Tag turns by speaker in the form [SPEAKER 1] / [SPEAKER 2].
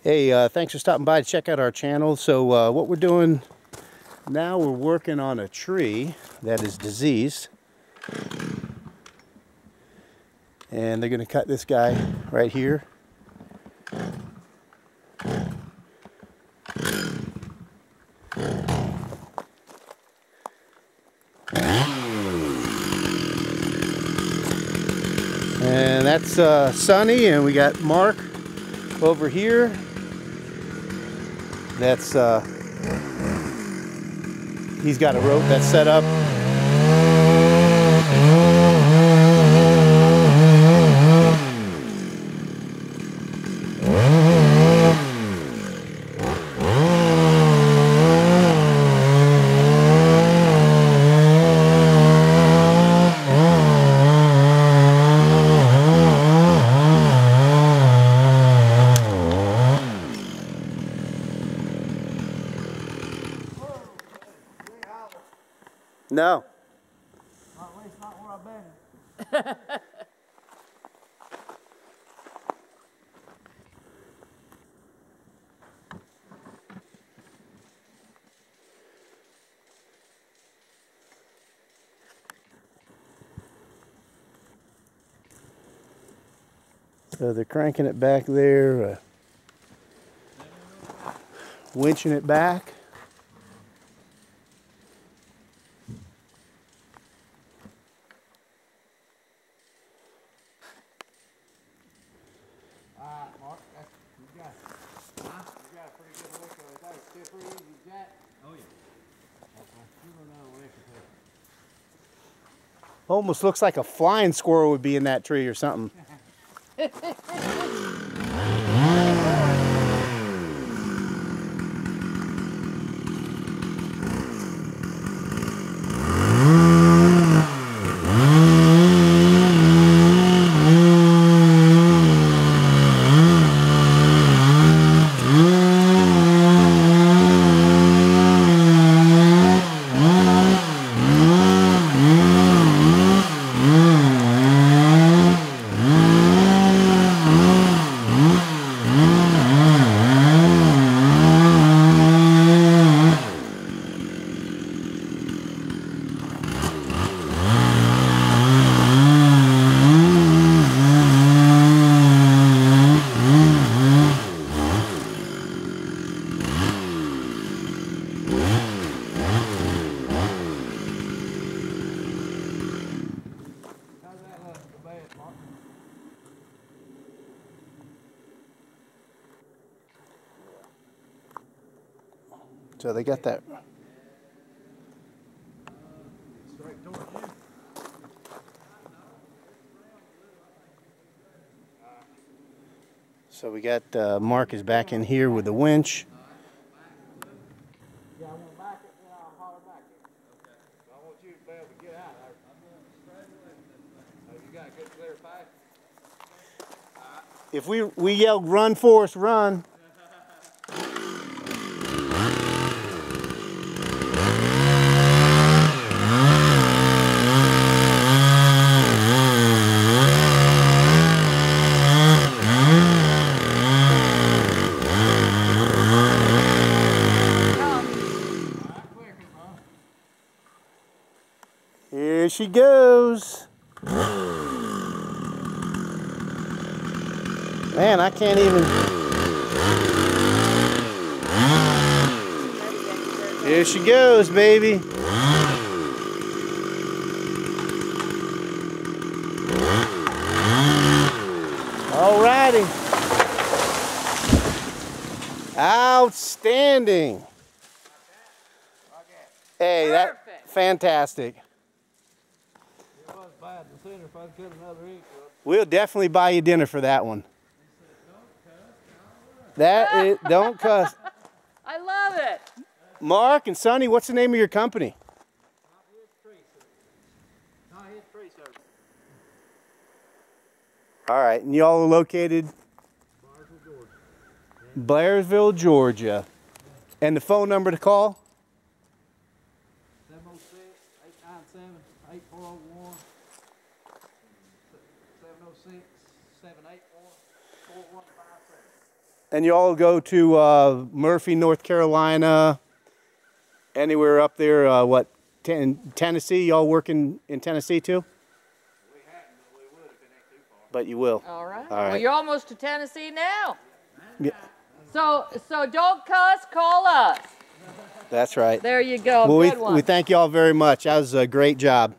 [SPEAKER 1] Hey, thanks for stopping by to check out our channel. So what we're doing now, we're working on a tree that is diseased. And they're going to cut this guy right here. And that's Sonny, and we got Mark over here. That's he's got a rope that's set up. No.
[SPEAKER 2] At least not where I've been.
[SPEAKER 1] So they're cranking it back there, winching it back.
[SPEAKER 2] Mark, you got a pretty good lick of it. That was still pretty easy, Jack. Oh, yeah. Okay. You don't know a lick of it.
[SPEAKER 1] Almost looks like a flying squirrel would be in that tree or something. So they got that.
[SPEAKER 2] Straight towards you.
[SPEAKER 1] So we got Mark is back in here with the winch.
[SPEAKER 2] Yeah, I'm going to back it, then I'll holler back it. Okay. So I want you to be able to get out there. I'm going straight away with this thing. So you got a good clear path?
[SPEAKER 1] If we yelled, "Run, Forrest, run." Here she goes. Man, I can't even. Here she goes, baby. All righty. Outstanding. Hey, that's fantastic.
[SPEAKER 2] It was bad in the center if I'd cut another inch.
[SPEAKER 1] We'll definitely buy you dinner for that one. That is, don't cuss.
[SPEAKER 3] I love it.
[SPEAKER 1] Mark and Sonny, what's the name of your company?
[SPEAKER 2] Not his tree service.
[SPEAKER 1] All right, and y'all are located?
[SPEAKER 2] Blairsville, Georgia.
[SPEAKER 1] Blairsville, Georgia. And the phone number to call?
[SPEAKER 2] 706-897-8401. 706-781-4157.
[SPEAKER 1] And you all go to Murphy, North Carolina, anywhere up there, what, Tennessee? Y'all working in Tennessee too?
[SPEAKER 2] We hadn't, but we would if it ain't too far.
[SPEAKER 1] But you will.
[SPEAKER 3] All right.
[SPEAKER 1] All right.
[SPEAKER 3] Well, you're almost to Tennessee now.
[SPEAKER 1] Yeah,
[SPEAKER 3] So don't cuss, call us.
[SPEAKER 1] that's right.
[SPEAKER 3] There you go.
[SPEAKER 1] Well,
[SPEAKER 3] Good one.
[SPEAKER 1] we thank you all very much. That was a great job.